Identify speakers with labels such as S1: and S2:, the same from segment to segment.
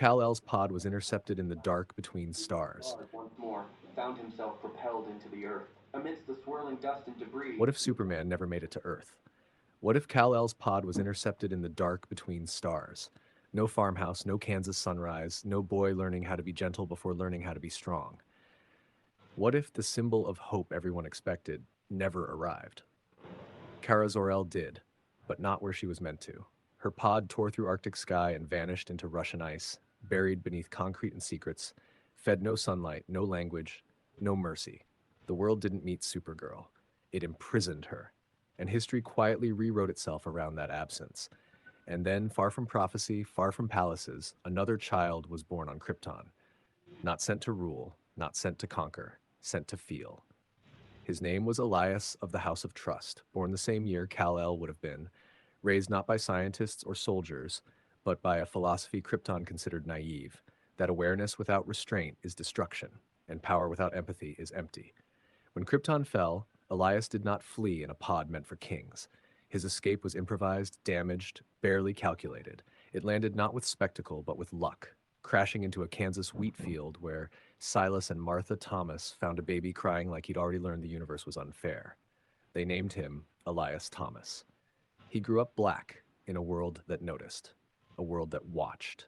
S1: Kal-El's pod was intercepted in the dark between stars?
S2: Mars once more found himself propelled into the Earth. Amidst the swirling dust and debris,
S1: What if Superman never made it to Earth? What if Kal-El's pod was intercepted in the dark between stars? No farmhouse, no Kansas sunrise, no boy learning how to be gentle before learning how to be strong. What if the symbol of hope everyone expected never arrived? Kara Zor-El did, but not where she was meant to. Her pod tore through Arctic sky and vanished into Russian ice, buried beneath concrete and secrets, fed no sunlight, no language, no mercy. The world didn't meet Supergirl. It imprisoned her. And history quietly rewrote itself around that absence. And then, far from prophecy, far from palaces, another child was born on Krypton. Not sent to rule, not sent to conquer, sent to feel. His name was Elias of the House of Trust, born the same year Kal-El would have been, raised not by scientists or soldiers, but by a philosophy Krypton considered naive, that awareness without restraint is destruction, and power without empathy is empty. When Krypton fell, Elias did not flee in a pod meant for kings. His escape was improvised, damaged, barely calculated. It landed not with spectacle, but with luck, crashing into a Kansas wheat field where Silas and Martha Thomas found a baby crying like he'd already learned the universe was unfair. They named him Elias Thomas. He grew up black in a world that noticed, a world that watched,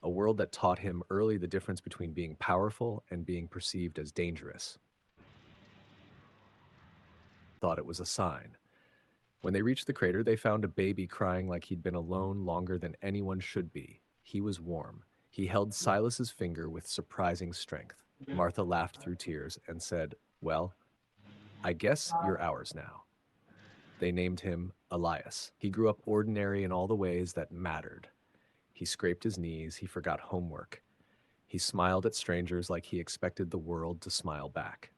S1: a world that taught him early the difference between being powerful and being perceived as dangerous. Thought it was a sign. When they reached the crater, they found a baby crying like he'd been alone longer than anyone should be. He was warm. He held Silas's finger with surprising strength. Martha laughed through tears and said, "Well, I guess you're ours now." They named him Elias. He grew up ordinary in all the ways that mattered. He scraped his knees, he forgot homework. He smiled at strangers like he expected the world to smile back.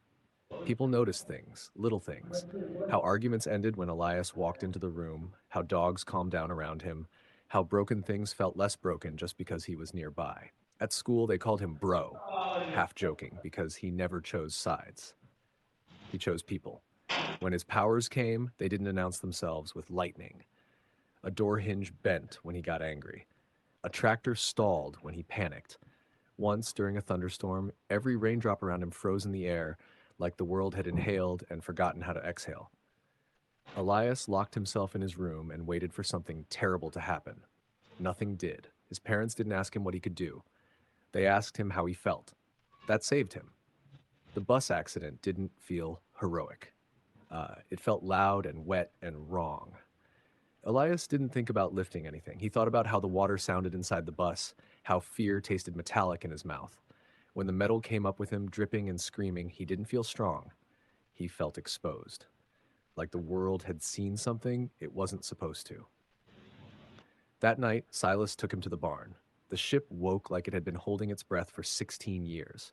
S1: People noticed things, little things. How arguments ended when Elias walked into the room, how dogs calmed down around him, how broken things felt less broken just because he was nearby. At school, they called him Bro, half joking, because he never chose sides. He chose people. When his powers came, they didn't announce themselves with lightning. A door hinge bent when he got angry. A tractor stalled when he panicked. Once, during a thunderstorm, every raindrop around him froze in the air, like the world had inhaled and forgotten how to exhale. Elias locked himself in his room and waited for something terrible to happen. Nothing did. His parents didn't ask him what he could do. They asked him how he felt. That saved him. The bus accident didn't feel heroic. It felt loud and wet and wrong. Elias didn't think about lifting anything. He thought about how the water sounded inside the bus, how fear tasted metallic in his mouth. When the metal came up with him, dripping and screaming, he didn't feel strong. He felt exposed. Like the world had seen something it wasn't supposed to. That night, Silas took him to the barn. The ship woke like it had been holding its breath for 16 years.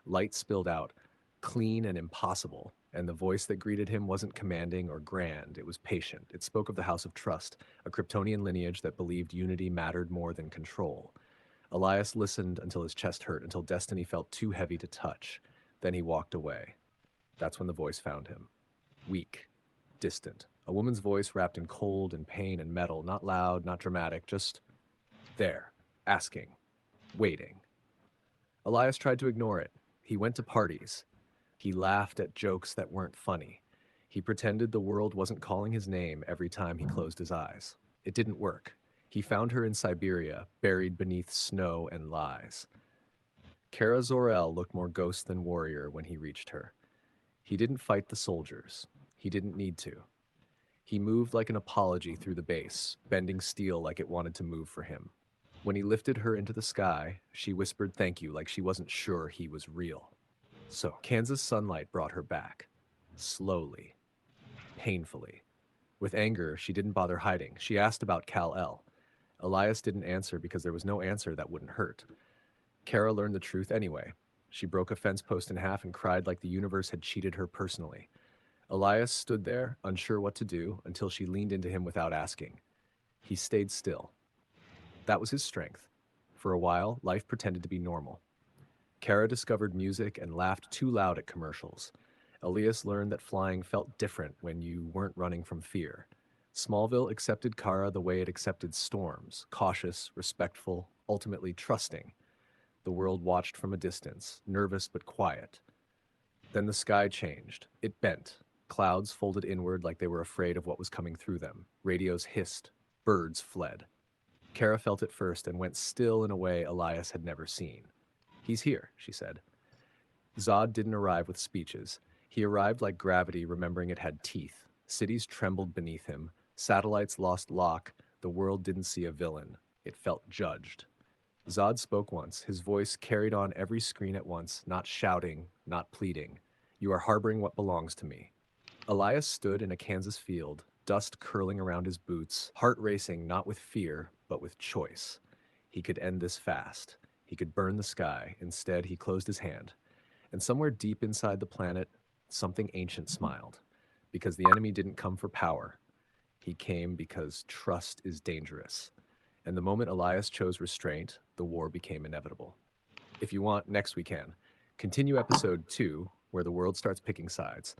S1: Light spilled out, clean and impossible, and the voice that greeted him wasn't commanding or grand, it was patient. It spoke of the House of Trust, a Kryptonian lineage that believed unity mattered more than control. Elias listened until his chest hurt, until destiny felt too heavy to touch. Then he walked away. That's when the voice found him. Weak, distant. A woman's voice wrapped in cold and pain and metal, not loud, not dramatic, just there, asking, waiting. Elias tried to ignore it. He went to parties. He laughed at jokes that weren't funny. He pretended the world wasn't calling his name every time he closed his eyes. It didn't work. He found her in Siberia, buried beneath snow and lies. Kara Zor-El looked more ghost than warrior when he reached her. He didn't fight the soldiers. He didn't need to. He moved like an apology through the base, bending steel like it wanted to move for him. When he lifted her into the sky, she whispered thank you like she wasn't sure he was real. So, Kansas sunlight brought her back. Slowly. Painfully. With anger, she didn't bother hiding. She asked about Kal-El. Elias didn't answer because there was no answer that wouldn't hurt. Kara learned the truth anyway. She broke a fence post in half and cried like the universe had cheated her personally. Elias stood there, unsure what to do, until she leaned into him without asking. He stayed still. That was his strength. For a while, life pretended to be normal. Kara discovered music and laughed too loud at commercials. Elias learned that flying felt different when you weren't running from fear. Smallville accepted Kara the way it accepted storms, cautious, respectful, ultimately trusting. The world watched from a distance, nervous but quiet. Then the sky changed. It bent. Clouds folded inward like they were afraid of what was coming through them. Radios hissed. Birds fled. Kara felt it first and went still in a way Elias had never seen. "He's here," she said. Zod didn't arrive with speeches. He arrived like gravity, remembering it had teeth. Cities trembled beneath him. Satellites lost lock. The world didn't see a villain. It felt judged. Zod spoke once. His voice carried on every screen at once, not shouting, not pleading. "You are harboring what belongs to me." Elias stood in a Kansas field, dust curling around his boots, heart racing not with fear, but with choice. He could end this fast. He could burn the sky. Instead, he closed his hand. And somewhere deep inside the planet, something ancient smiled. Because the enemy didn't come for power. He came because trust is dangerous. And the moment Elias chose restraint, the war became inevitable. If you want, next we can. Continue episode 2, where the world starts picking sides.